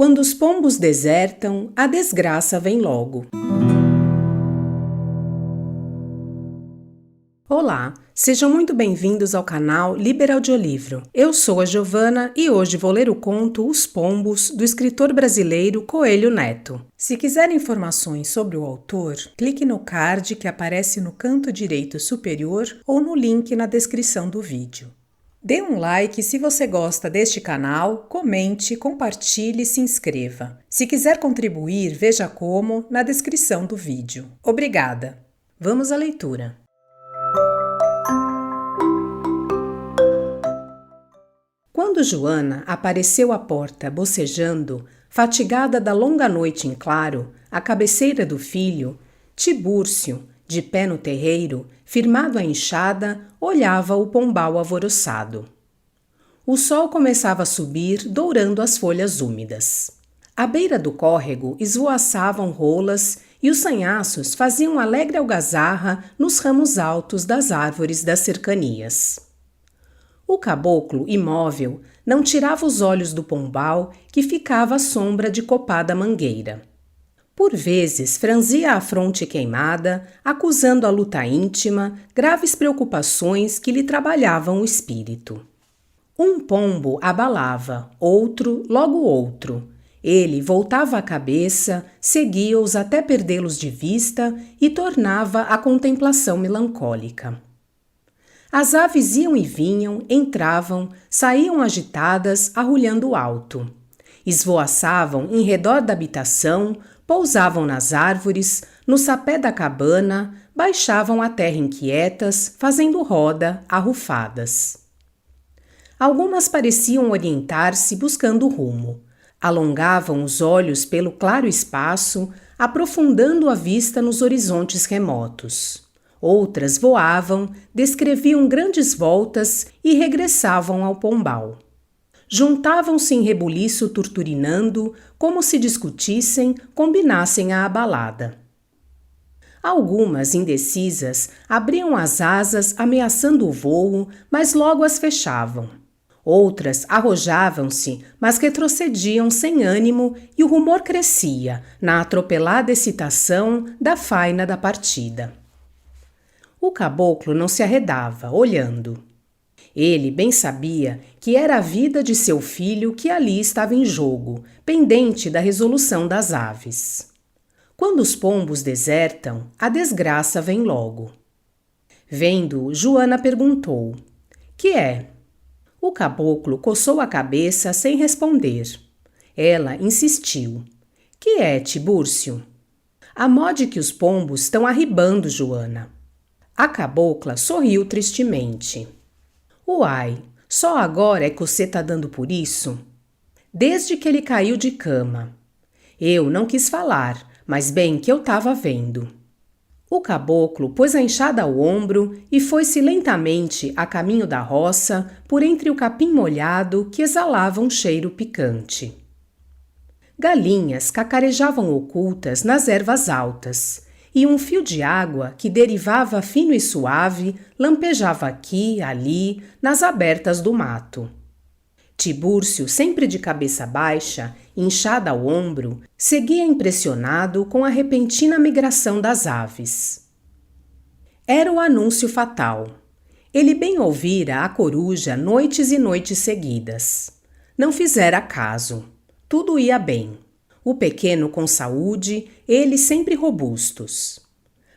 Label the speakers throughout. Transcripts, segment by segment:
Speaker 1: Quando os pombos desertam, a desgraça vem logo. Olá, sejam muito bem-vindos ao canal Liber Audiolivro. Eu sou a Giovana e hoje vou ler o conto Os Pombos, do escritor brasileiro Coelho Neto. Se quiser informações sobre o autor, clique no card que aparece no canto direito superior ou no link na descrição do vídeo. Dê um like se você gosta deste canal, comente, compartilhe e se inscreva. Se quiser contribuir, veja como na descrição do vídeo. Obrigada! Vamos à leitura. Quando Joana apareceu à porta bocejando, fatigada da longa noite em claro, à cabeceira do filho, Tibúrcio, de pé no terreiro, firmado à enxada, olhava o pombal alvoroçado. O sol começava a subir, dourando as folhas úmidas. À beira do córrego esvoaçavam rolas e os sanhaços faziam alegre algazarra nos ramos altos das árvores das cercanias. O caboclo, imóvel, não tirava os olhos do pombal, que ficava à sombra de copada mangueira. Por vezes franzia a fronte queimada, acusando a luta íntima, graves preocupações que lhe trabalhavam o espírito. Um pombo abalava, outro, logo outro. Ele voltava a cabeça, seguia-os até perdê-los de vista e tornava a contemplação melancólica. As aves iam e vinham, entravam, saíam agitadas, arrulhando alto. Esvoaçavam em redor da habitação, pousavam nas árvores, no sapé da cabana, baixavam a terra inquietas, fazendo roda, arrufadas. Algumas pareciam orientar-se buscando rumo. Alongavam os olhos pelo claro espaço, aprofundando a vista nos horizontes remotos. Outras voavam, descreviam grandes voltas e regressavam ao pombal. Juntavam-se em rebuliço turturinando, como se discutissem, combinassem a abalada. Algumas, indecisas, abriam as asas ameaçando o vôo, mas logo as fechavam. Outras arrojavam-se, mas retrocediam sem ânimo e o rumor crescia na atropelada excitação da faina da partida. O caboclo não se arredava, olhando. Ele bem sabia que era a vida de seu filho que ali estava em jogo, pendente da resolução das aves. Quando os pombos desertam, a desgraça vem logo. Vendo-o, Joana perguntou: "Que é?" O caboclo coçou a cabeça sem responder. Ela insistiu: "Que é, Tibúrcio?" "Amode que os pombos estão arribando, Joana." A cabocla sorriu tristemente. "Uai, só agora é que você tá dando por isso?" "Desde que ele caiu de cama." "Eu não quis falar, mas bem que eu tava vendo." O caboclo pôs a enxada ao ombro e foi-se lentamente a caminho da roça, por entre o capim molhado que exalava um cheiro picante. Galinhas cacarejavam ocultas nas ervas altas, e um fio de água que derivava fino e suave lampejava aqui, ali, nas abertas do mato. Tibúrcio, sempre de cabeça baixa, inchada ao ombro, seguia impressionado com a repentina migração das aves. Era o anúncio fatal. Ele bem ouvira a coruja noites e noites seguidas. Não fizera caso. Tudo ia bem. O pequeno com saúde, eles sempre robustos.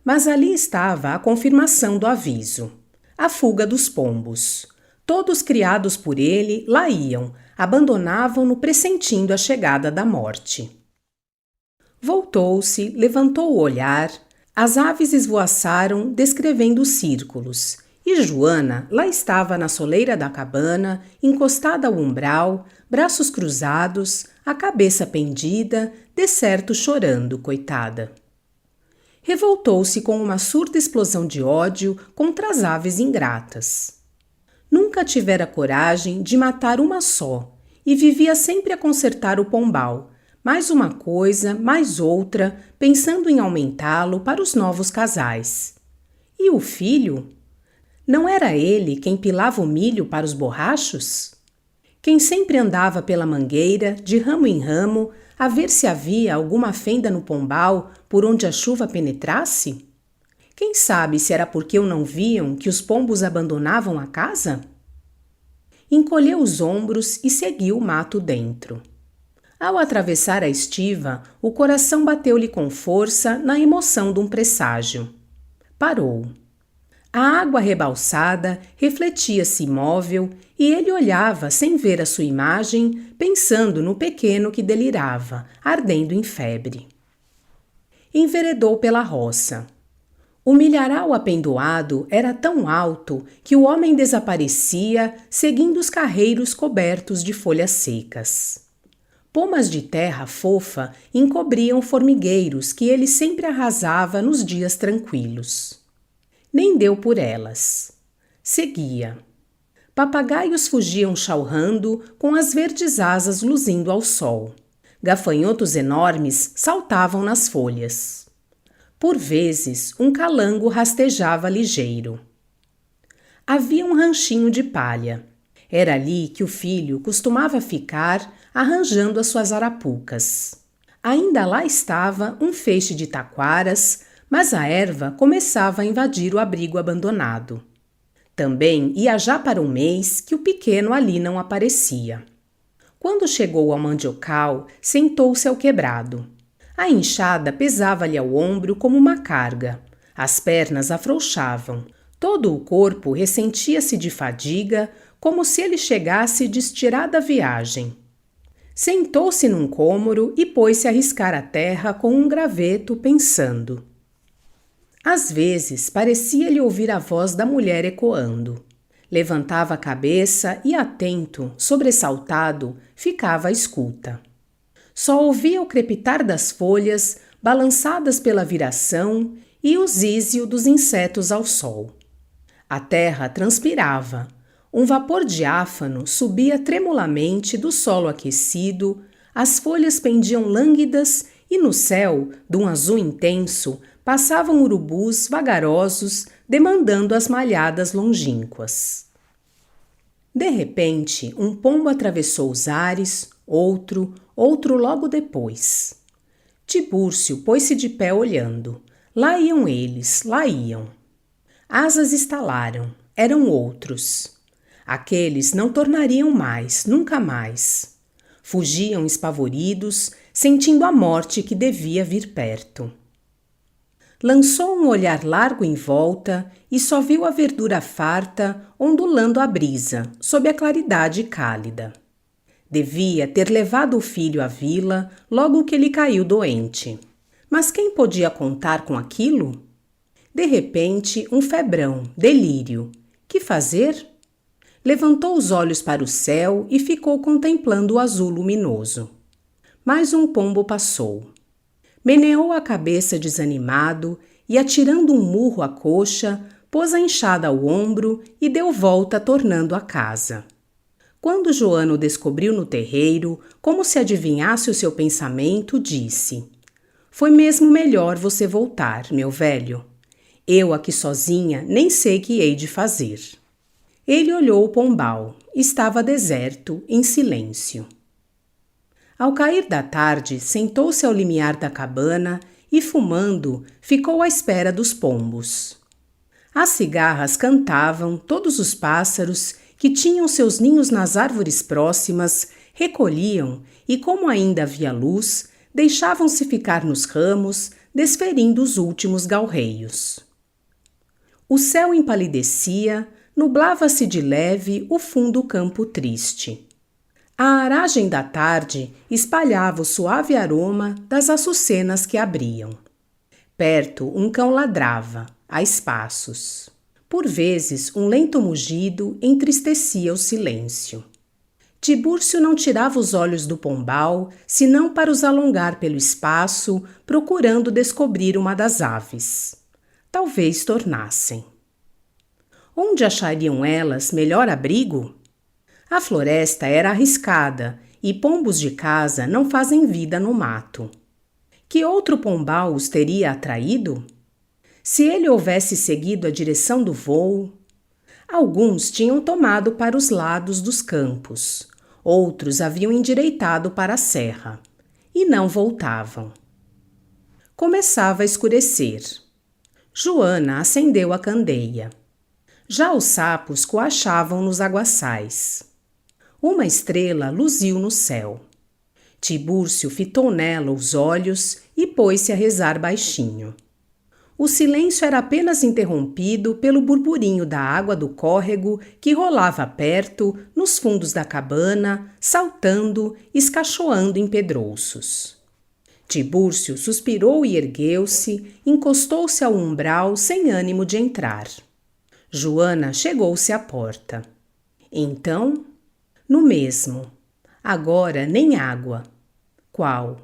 Speaker 1: Mas ali estava a confirmação do aviso. A fuga dos pombos. Todos criados por ele lá iam, abandonavam-no pressentindo a chegada da morte. Voltou-se, levantou o olhar, as aves esvoaçaram descrevendo círculos, e Joana lá estava na soleira da cabana, encostada ao umbral, braços cruzados, a cabeça pendida, decerto chorando, coitada. Revoltou-se com uma surda explosão de ódio contra as aves ingratas. Nunca tivera coragem de matar uma só e vivia sempre a consertar o pombal, mais uma coisa, mais outra, pensando em aumentá-lo para os novos casais. E o filho? Não era ele quem pilava o milho para os borrachos? Quem sempre andava pela mangueira, de ramo em ramo, a ver se havia alguma fenda no pombal por onde a chuva penetrasse? Quem sabe se era porque não viam que os pombos abandonavam a casa? Encolheu os ombros e seguiu o mato dentro. Ao atravessar a estiva, o coração bateu-lhe com força na emoção de um presságio. Parou. A água rebalsada refletia-se imóvel e ele olhava sem ver a sua imagem, pensando no pequeno que delirava, ardendo em febre. Enveredou pela roça. O milharal apendoado era tão alto que o homem desaparecia seguindo os carreiros cobertos de folhas secas. Pomas de terra fofa encobriam formigueiros que ele sempre arrasava nos dias tranquilos. Nem deu por elas. Seguia. Papagaios fugiam chalrando com as verdes asas luzindo ao sol. Gafanhotos enormes saltavam nas folhas. Por vezes, um calango rastejava ligeiro. Havia um ranchinho de palha. Era ali que o filho costumava ficar arranjando as suas arapucas. Ainda lá estava um feixe de taquaras, mas a erva começava a invadir o abrigo abandonado. Também ia já para um mês que o pequeno ali não aparecia. Quando chegou ao mandiocal, sentou-se ao quebrado. A enxada pesava-lhe ao ombro como uma carga. As pernas afrouxavam. Todo o corpo ressentia-se de fadiga, como se ele chegasse de estirada viagem. Sentou-se num cômoro e pôs-se a riscar a terra com um graveto, pensando. Às vezes, parecia-lhe ouvir a voz da mulher ecoando. Levantava a cabeça e, atento, sobressaltado, ficava à escuta. Só ouvia o crepitar das folhas, balançadas pela viração, e o zízio dos insetos ao sol. A terra transpirava. Um vapor diáfano subia tremulamente do solo aquecido, as folhas pendiam lânguidas e no céu, de um azul intenso, passavam urubus vagarosos, demandando as malhadas longínquas. De repente, um pombo atravessou os ares, outro logo depois. Tibúrcio pôs-se de pé olhando. Lá iam eles, lá iam. Asas estalaram, eram outros. Aqueles não tornariam mais, nunca mais. Fugiam espavoridos, sentindo a morte que devia vir perto. Lançou um olhar largo em volta e só viu a verdura farta ondulando à brisa, sob a claridade cálida. Devia ter levado o filho à vila logo que ele caiu doente. Mas quem podia contar com aquilo? De repente, um febrão, delírio. Que fazer? Levantou os olhos para o céu e ficou contemplando o azul luminoso. Mais um pombo passou. Meneou a cabeça desanimado e, atirando um murro à coxa, pôs a enxada ao ombro e deu volta tornando a casa. Quando Joana o descobriu no terreiro, como se adivinhasse o seu pensamento, disse: "Foi mesmo melhor você voltar, meu velho. Eu aqui sozinha nem sei que hei de fazer." Ele olhou o pombal. Estava deserto, em silêncio. Ao cair da tarde, sentou-se ao limiar da cabana e, fumando, ficou à espera dos pombos. As cigarras cantavam, todos os pássaros, que tinham seus ninhos nas árvores próximas, recolhiam e, como ainda havia luz, deixavam-se ficar nos ramos, desferindo os últimos galreios. O céu empalidecia, nublava-se de leve o fundo campo triste. A aragem da tarde espalhava o suave aroma das açucenas que abriam. Perto, um cão ladrava, a espaços. Por vezes, um lento mugido entristecia o silêncio. Tibúrcio não tirava os olhos do pombal, senão para os alongar pelo espaço, procurando descobrir uma das aves. Talvez tornassem. Onde achariam elas melhor abrigo? A floresta era arriscada e pombos de casa não fazem vida no mato. Que outro pombal os teria atraído? Se ele houvesse seguido a direção do voo, alguns tinham tomado para os lados dos campos, Outros haviam endireitado para a serra e não voltavam. Começava a escurecer. Joana acendeu a candeia. Já os sapos coachavam nos aguaçais. Uma estrela luziu no céu. Tibúrcio fitou nela os olhos e pôs-se a rezar baixinho. O silêncio era apenas interrompido pelo burburinho da água do córrego que rolava perto, nos fundos da cabana, saltando, escachoando em pedrouços. Tibúrcio suspirou e ergueu-se, encostou-se ao umbral sem ânimo de entrar. Joana chegou-se à porta. Então, no mesmo. Agora nem água. Qual?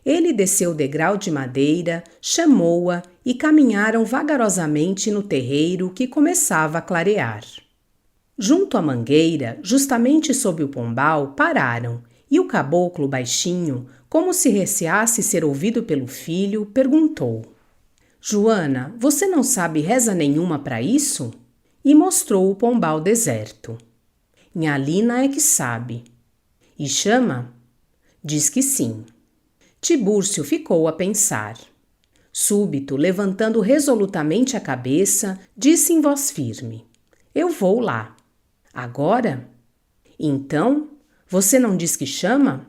Speaker 1: Ele desceu o degrau de madeira, chamou-a e caminharam vagarosamente no terreiro que começava a clarear. Junto à mangueira, justamente sob o pombal, pararam e o caboclo baixinho, como se receasse ser ouvido pelo filho, perguntou: Joana, você não sabe reza nenhuma para isso? E mostrou o pombal deserto. Nhalina é que sabe. E chama? Diz que sim. Tibúrcio ficou a pensar. Súbito, levantando resolutamente a cabeça, disse em voz firme: Eu vou lá. Agora? Então, você não diz que chama?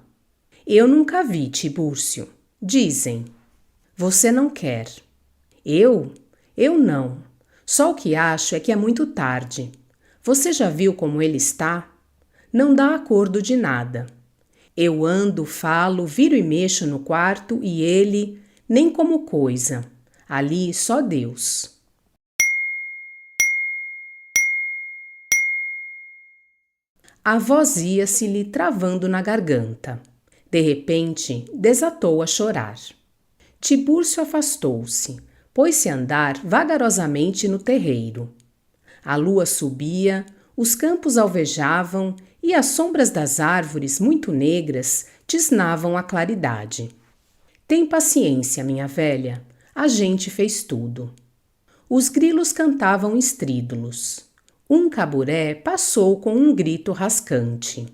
Speaker 1: Eu nunca vi, Tibúrcio. Dizem. Você não quer. Eu? Eu não. Só o que acho é que é muito tarde. Você já viu como ele está? Não dá acordo de nada. Eu ando, falo, viro e mexo no quarto e ele, nem como coisa. Ali só Deus. A voz ia-se-lhe travando na garganta. De repente, desatou a chorar. Tibúrcio afastou-se, pôs-se a andar vagarosamente no terreiro. A lua subia, os campos alvejavam e as sombras das árvores, muito negras, tisnavam a claridade. Tem paciência, minha velha, a gente fez tudo. Os grilos cantavam estrídulos. Um caburé passou com um grito rascante.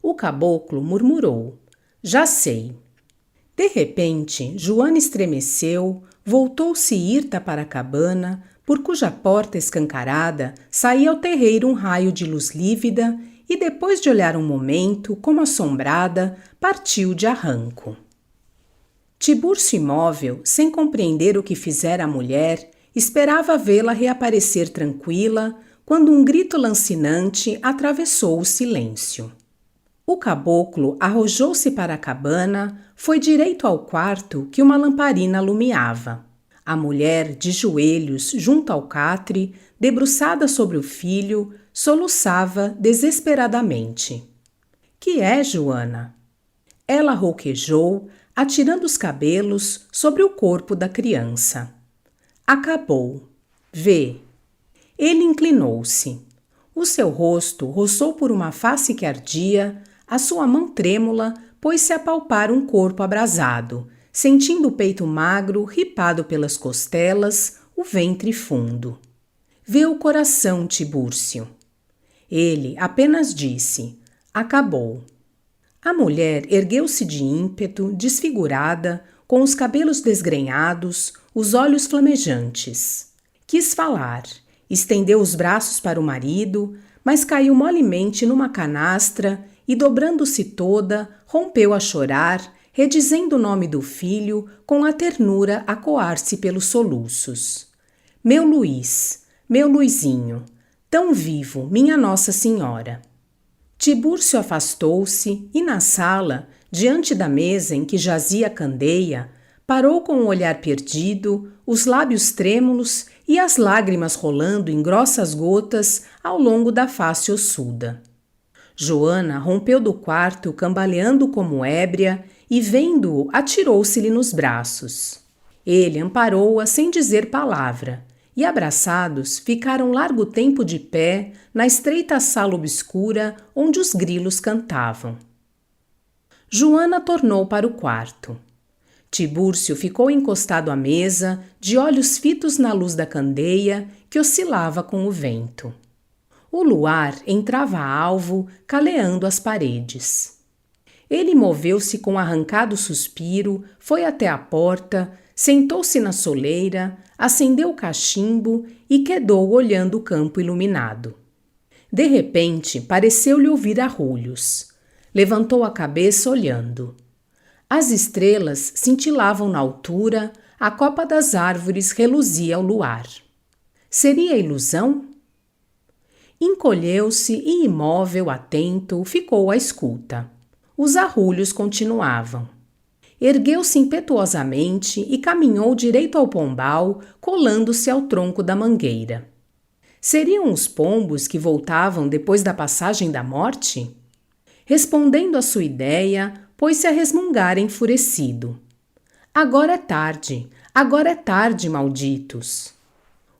Speaker 1: O caboclo murmurou: Já sei. De repente, Joana estremeceu, voltou-se hirta para a cabana, por cuja porta escancarada saía ao terreiro um raio de luz lívida e, depois de olhar um momento, como assombrada, partiu de arranco. Tibúrcio imóvel, sem compreender o que fizera a mulher, esperava vê-la reaparecer tranquila, quando um grito lancinante atravessou o silêncio. O caboclo arrojou-se para a cabana, foi direito ao quarto que uma lamparina alumiava. A mulher, de joelhos junto ao catre, debruçada sobre o filho, soluçava desesperadamente. Que é, Joana? Ela rouquejou, atirando os cabelos sobre o corpo da criança. Acabou. Vê. Ele inclinou-se. O seu rosto roçou por uma face que ardia, a sua mão trêmula pôs-se a palpar um corpo abrasado, sentindo o peito magro ripado pelas costelas, o ventre fundo. Vê o coração, Tibúrcio. Ele apenas disse: Acabou. A mulher ergueu-se de ímpeto, desfigurada, com os cabelos desgrenhados, os olhos flamejantes. Quis falar, estendeu os braços para o marido, mas caiu molemente numa canastra e, dobrando-se toda, rompeu a chorar, redizendo o nome do filho com a ternura a coar-se pelos soluços. Meu Luiz, meu Luizinho, tão vivo, minha Nossa Senhora. Tibúrcio afastou-se e, na sala, diante da mesa em que jazia a candeia, parou com o olhar perdido, os lábios trêmulos e as lágrimas rolando em grossas gotas ao longo da face ossuda. Joana rompeu do quarto, cambaleando como ébria, e, vendo-o, atirou-se-lhe nos braços. Ele amparou-a sem dizer palavra, e, abraçados, ficaram largo tempo de pé na estreita sala obscura onde os grilos cantavam. Joana tornou para o quarto. Tibúrcio ficou encostado à mesa, de olhos fitos na luz da candeia que oscilava com o vento. O luar entrava alvo, caleando as paredes. Ele moveu-se com arrancado suspiro, foi até a porta, sentou-se na soleira, acendeu o cachimbo e quedou olhando o campo iluminado. De repente, pareceu-lhe ouvir arrulhos. Levantou a cabeça olhando. As estrelas cintilavam na altura, a copa das árvores reluzia ao luar. Seria ilusão? Encolheu-se e, imóvel, atento, ficou à escuta. Os arrulhos continuavam. Ergueu-se impetuosamente e caminhou direito ao pombal, colando-se ao tronco da mangueira. Seriam os pombos que voltavam depois da passagem da morte? Respondendo à sua ideia, pôs-se a resmungar enfurecido. Agora é tarde, malditos!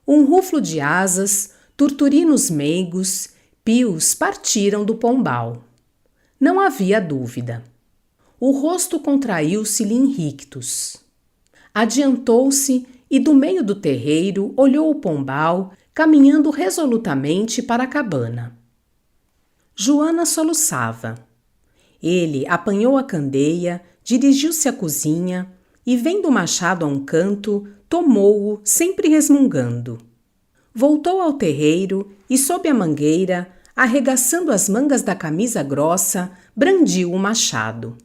Speaker 1: Um ruflo de asas, turturinos meigos, pios partiram do pombal. Não havia dúvida. O rosto contraiu-se-lhe em rictus. Adiantou-se e do meio do terreiro olhou o pombal, caminhando resolutamente para a cabana. Joana soluçava. Ele apanhou a candeia, dirigiu-se à cozinha e, vendo o machado a um canto, tomou-o, sempre resmungando. Voltou ao terreiro e, sob a mangueira, arregaçando as mangas da camisa grossa, brandiu o machado.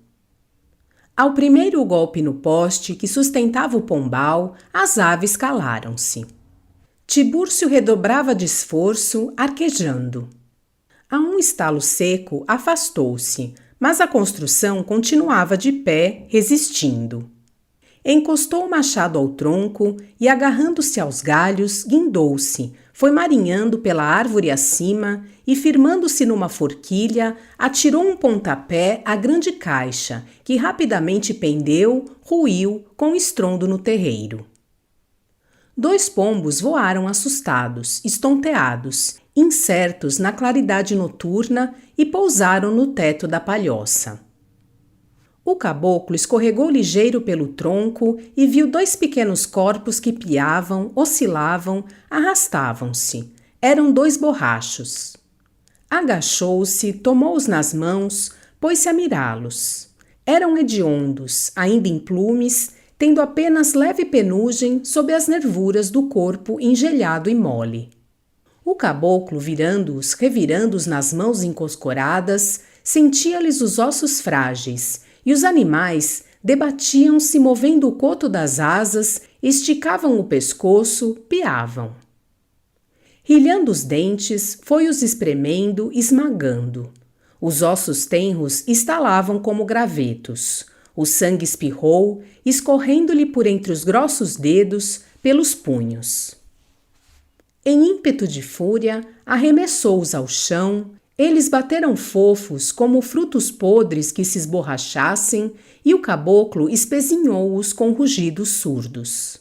Speaker 1: Ao primeiro golpe no poste que sustentava o pombal, as aves calaram-se. Tibúrcio redobrava de esforço, arquejando. A um estalo seco, afastou-se, mas a construção continuava de pé, resistindo. Encostou o machado ao tronco e, agarrando-se aos galhos, guindou-se, foi marinhando pela árvore acima e, firmando-se numa forquilha, atirou um pontapé à grande caixa, que rapidamente pendeu, ruiu, com estrondo no terreiro. 2 pombos voaram assustados, estonteados, incertos na claridade noturna e pousaram no teto da palhoça. O caboclo escorregou ligeiro pelo tronco e viu 2 pequenos corpos que piavam, oscilavam, arrastavam-se. Eram 2 borrachos. Agachou-se, tomou-os nas mãos, pôs-se a mirá-los. Eram hediondos, ainda em plumes, tendo apenas leve penugem sob as nervuras do corpo engelhado e mole. O caboclo, virando-os, revirando-os nas mãos encoscoradas, sentia-lhes os ossos frágeis, e os animais debatiam-se movendo o coto das asas, esticavam o pescoço, piavam. Rilhando os dentes, foi-os espremendo, esmagando. Os ossos tenros estalavam como gravetos. O sangue espirrou, escorrendo-lhe por entre os grossos dedos, pelos punhos. Em ímpeto de fúria, arremessou-os ao chão. Eles bateram fofos como frutos podres que se esborrachassem e o caboclo espezinhou-os com rugidos surdos.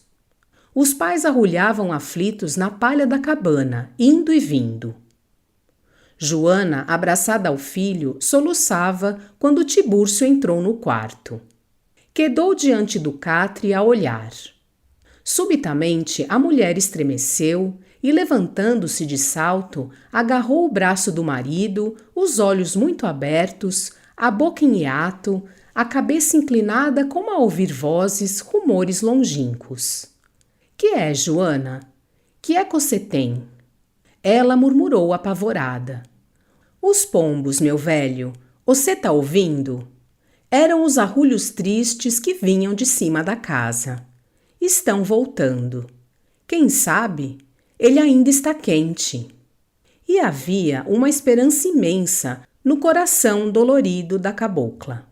Speaker 1: Os pais arrulhavam aflitos na palha da cabana, indo e vindo. Joana, abraçada ao filho, soluçava quando Tibúrcio entrou no quarto. Quedou diante do catre a olhar. Subitamente a mulher estremeceu e, levantando-se de salto, agarrou o braço do marido, os olhos muito abertos, a boca em hiato, a cabeça inclinada como a ouvir vozes, rumores longínquos. Que é, Joana? Que é que você tem? Ela murmurou apavorada. Os pombos, meu velho, você tá ouvindo? Eram os arrulhos tristes que vinham de cima da casa. Estão voltando. Quem sabe? Ele ainda está quente. E havia uma esperança imensa no coração dolorido da cabocla.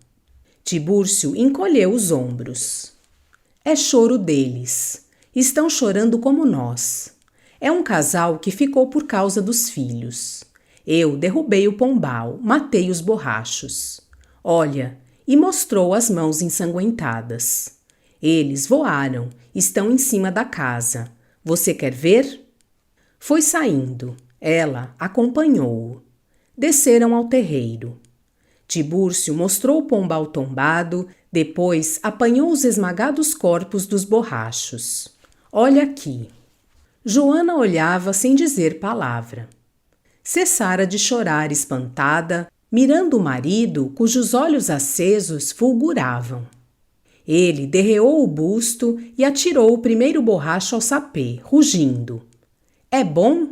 Speaker 1: Tibúrcio encolheu os ombros. É choro deles. Estão chorando como nós. É um casal que ficou por causa dos filhos. Eu derrubei o pombal, matei os borrachos. Olha, e mostrou as mãos ensanguentadas. Eles voaram, estão em cima da casa. Você quer ver? Foi saindo. Ela acompanhou-o. Desceram ao terreiro. Tibúrcio mostrou o pombal tombado, depois apanhou os esmagados corpos dos borrachos. Olha aqui. Joana olhava sem dizer palavra. cessara de chorar espantada, mirando o marido cujos olhos acesos fulguravam. Ele derreou o busto e atirou o primeiro borracho ao sapê, rugindo. É bom?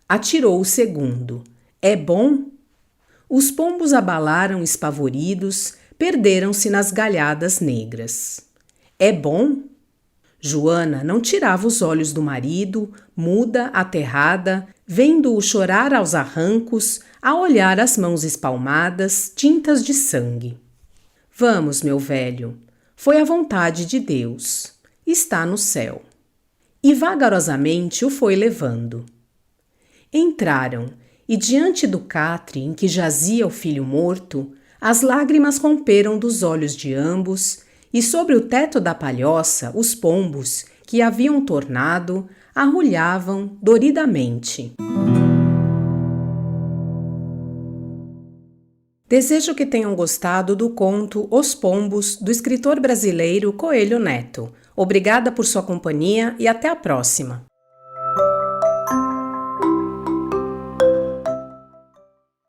Speaker 1: Atirou o segundo. É bom? Os pombos abalaram espavoridos, perderam-se nas galhadas negras. É bom? Joana não tirava os olhos do marido, muda, aterrada, vendo-o chorar aos arrancos, a olhar as mãos espalmadas, tintas de sangue. Vamos, meu velho. Foi a vontade de Deus. Está no céu. E vagarosamente o foi levando. Entraram, e diante do catre em que jazia o filho morto, as lágrimas romperam dos olhos de ambos, e sobre o teto da palhoça os pombos, que haviam tornado, arrulhavam doridamente. Desejo que tenham gostado do conto Os Pombos, do escritor brasileiro Coelho Neto. Obrigada por sua companhia e até a próxima!